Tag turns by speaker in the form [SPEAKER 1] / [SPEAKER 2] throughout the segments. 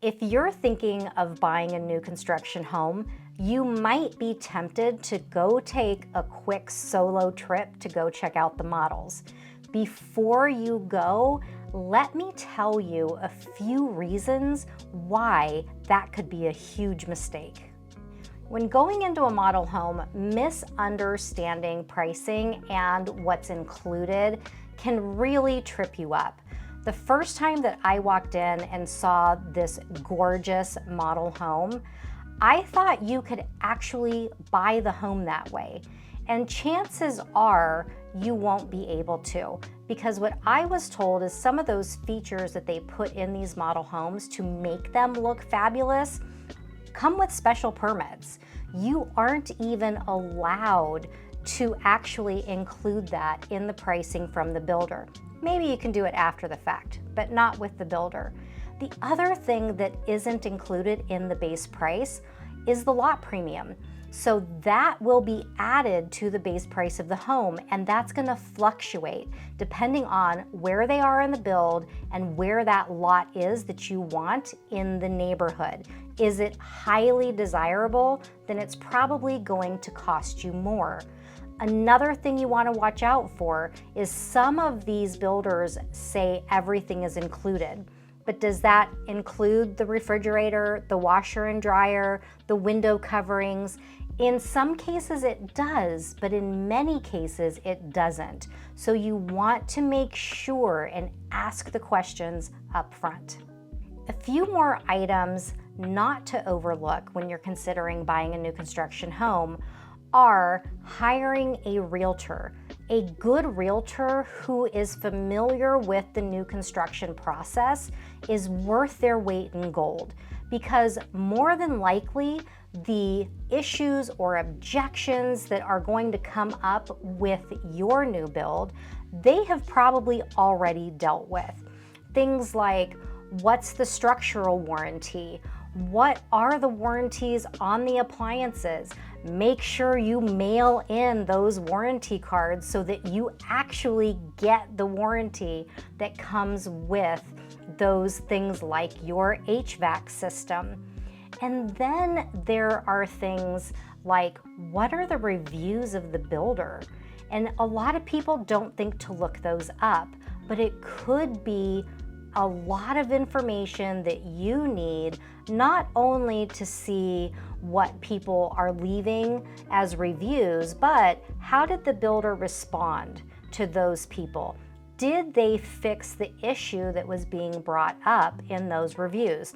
[SPEAKER 1] If you're thinking of buying a new construction home, you might be tempted to go take a quick solo trip to go check out the models. Before you go, let me tell you a few reasons why that could be a huge mistake. When going into a model home, misunderstanding pricing and what's included can really trip you up. The first time that I walked in and saw this gorgeous model home, I thought you could actually buy the home that way. And chances are you won't be able to, because what I was told is some of those features that they put in these model homes to make them look fabulous come with special permits. You aren't even allowed to actually include that in the pricing from the builder. Maybe you can do it after the fact, but not with the builder. The other thing that isn't included in the base price is the lot premium. So that will be added to the base price of the home, and that's gonna fluctuate depending on where they are in the build and where that lot is that you want in the neighborhood. Is it highly desirable? Then it's probably going to cost you more. Another thing you want to watch out for is some of these builders say everything is included. But does that include the refrigerator, the washer and dryer, the window coverings? In some cases it does, but in many cases it doesn't. So you want to make sure and ask the questions up front. A few more items not to overlook when you're considering buying a new construction home are hiring a realtor. A good realtor who is familiar with the new construction process is worth their weight in gold, because more than likely the issues or objections that are going to come up with your new build, they have probably already dealt with. Things like, what's the structural warranty? What are the warranties on the appliances? Make sure you mail in those warranty cards so that you actually get the warranty that comes with those things like your HVAC system. And then there are things like, what are the reviews of the builder? And a lot of people don't think to look those up, but it could be a lot of information that you need, not only to see what people are leaving as reviews, but how did the builder respond to those people? Did they fix the issue that was being brought up in those reviews?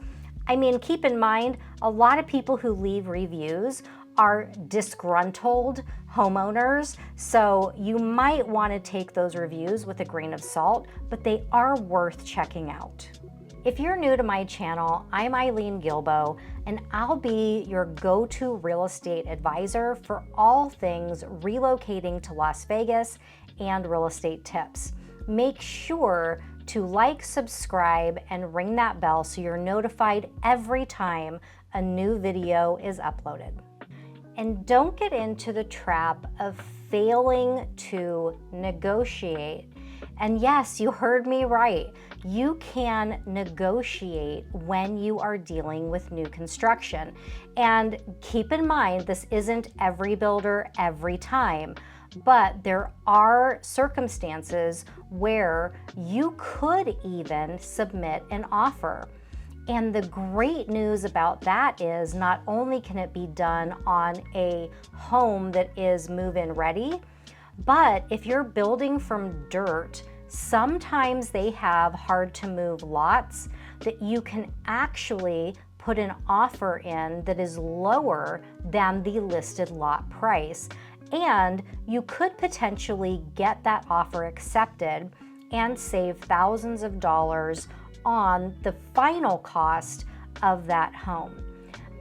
[SPEAKER 1] I mean, keep in mind, a lot of people who leave reviews are disgruntled homeowners, so you might want to take those reviews with a grain of salt, but they are worth checking out. If you're new to my channel, I'm Eileen Guilbeault, and I'll be your go-to real estate advisor for all things relocating to Las Vegas and real estate tips. Make sure to like, subscribe, and ring that bell so you're notified every time a new video is uploaded. And don't get into the trap of failing to negotiate. And yes, you heard me right. You can negotiate when you are dealing with new construction. And keep in mind, this isn't every builder every time, but there are circumstances where you could even submit an offer. And the great news about that is not only can it be done on a home that is move-in ready, but if you're building from dirt, sometimes they have hard to move lots that you can actually put an offer in that is lower than the listed lot price. And you could potentially get that offer accepted and save thousands of dollars on the final cost of that home.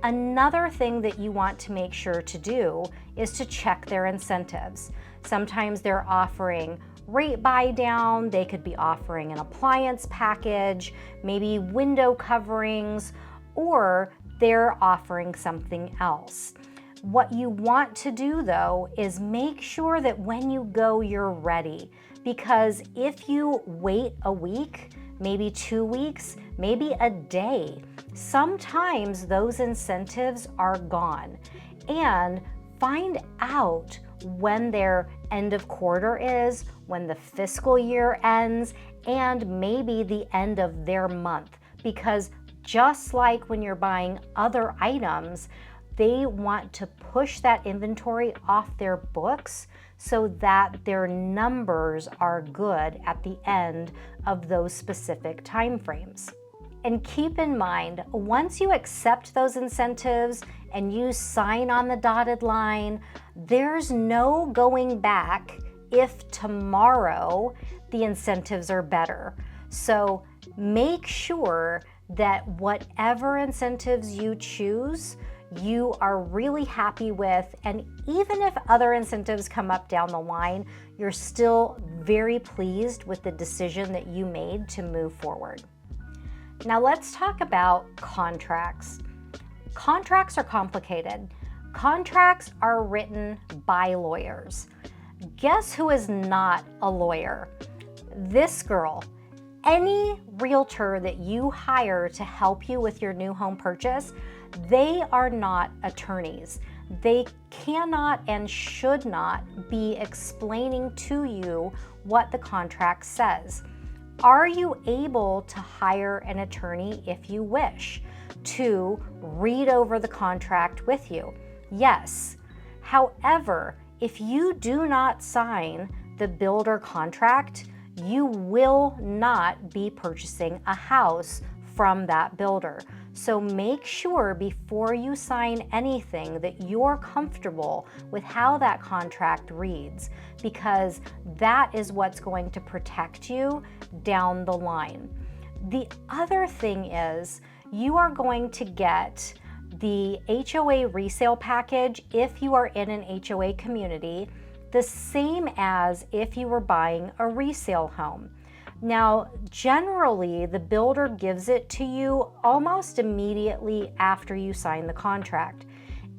[SPEAKER 1] Another thing that you want to make sure to do is to check their incentives. Sometimes they're offering rate buy down, they could be offering an appliance package, maybe window coverings, or they're offering something else. What you want to do though is make sure that when you go, you're ready, because if you wait a week, maybe 2 weeks, maybe a day, sometimes those incentives are gone. And find out when their end of quarter is, when the fiscal year ends, and maybe the end of their month. Because just like when you're buying other items, they want to push that inventory off their books so that their numbers are good at the end of those specific time frames. And keep in mind, once you accept those incentives and you sign on the dotted line, there's no going back if tomorrow the incentives are better. So make sure that whatever incentives you choose, you are really happy with, and even if other incentives come up down the line, you're still very pleased with the decision that you made to move forward. Now let's talk about contracts. Contracts are complicated. Contracts are written by lawyers. Guess who is not a lawyer? This girl. Any realtor that you hire to help you with your new home purchase, they are not attorneys. They cannot and should not be explaining to you what the contract says. Are you able to hire an attorney if you wish to read over the contract with you? Yes. However, if you do not sign the builder contract, you will not be purchasing a house from that builder. So make sure before you sign anything that you're comfortable with how that contract reads, because that is what's going to protect you down the line. The other thing is you are going to get the HOA resale package if you are in an HOA community, the same as if you were buying a resale home. Now, generally, the builder gives it to you almost immediately after you sign the contract.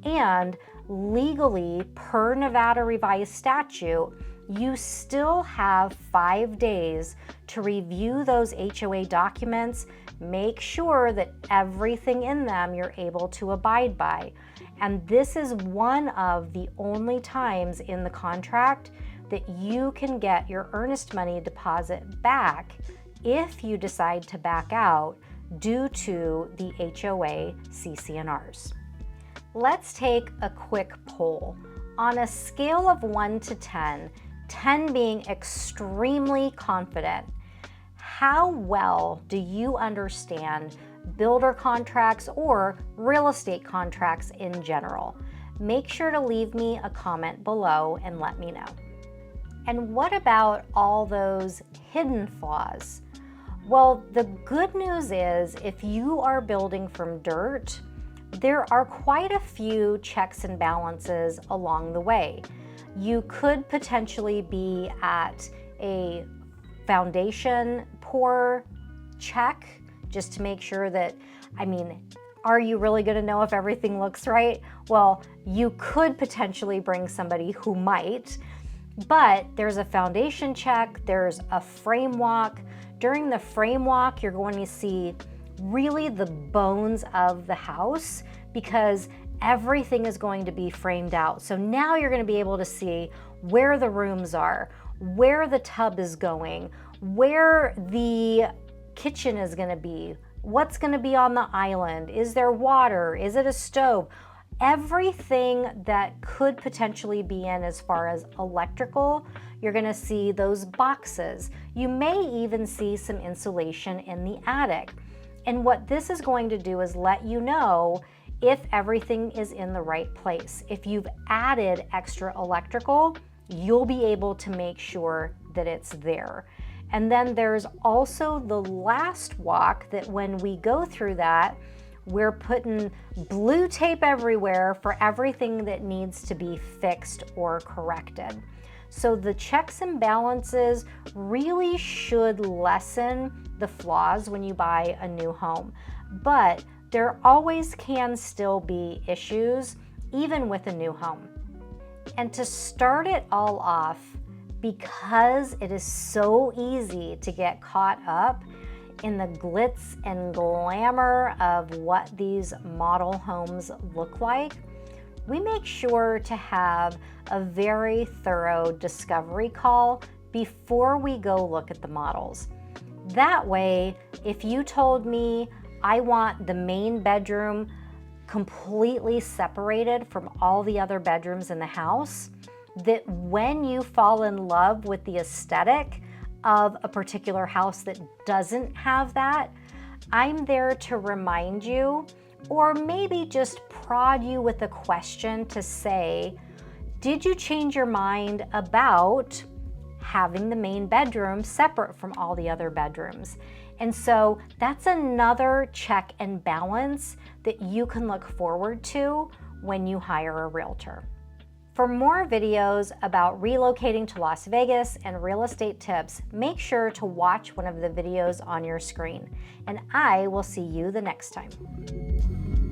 [SPEAKER 1] And legally, per Nevada revised statute, you still have 5 days to review those HOA documents, make sure that everything in them you're able to abide by. And this is one of the only times in the contract that you can get your earnest money deposit back if you decide to back out due to the HOA CC&Rs. Let's take a quick poll. On a scale of 1 to 10, 10 being extremely confident, how well do you understand builder contracts or real estate contracts in general? Make sure to leave me a comment below and let me know. And what about all those hidden flaws? Well, the good news is if you are building from dirt, there are quite a few checks and balances along the way. You could potentially be at a foundation pour check just to make sure that, are you really going to know if everything looks right? Well, you could potentially bring somebody who might, but there's a foundation check, there's a frame walk. During the frame walk, you're going to see really the bones of the house because everything is going to be framed out. So now you're going to be able to see where the rooms are, where the tub is going, where the kitchen is going to be, what's going to be on the island, is there water, is it a stove? Everything that could potentially be in as far as electrical, you're going to see those boxes. You may even see some insulation in the attic. And what this is going to do is let you know if everything is in the right place. If you've added extra electrical, you'll be able to make sure that it's there. And then there's also the last walk that when we go through that, we're putting blue tape everywhere for everything that needs to be fixed or corrected. So the checks and balances really should lessen the flaws when you buy a new home. But there always can still be issues, even with a new home. And to start it all off, because it is so easy to get caught up in the glitz and glamour of what these model homes look like, we make sure to have a very thorough discovery call before we go look at the models. That way, if you told me I want the main bedroom completely separated from all the other bedrooms in the house, that when you fall in love with the aesthetic of a particular house that doesn't have that, I'm there to remind you, or maybe just prod you with a question to say, did you change your mind about having the main bedroom separate from all the other bedrooms? And so that's another check and balance that you can look forward to when you hire a realtor. For more videos about relocating to Las Vegas and real estate tips, make sure to watch one of the videos on your screen. And I will see you the next time.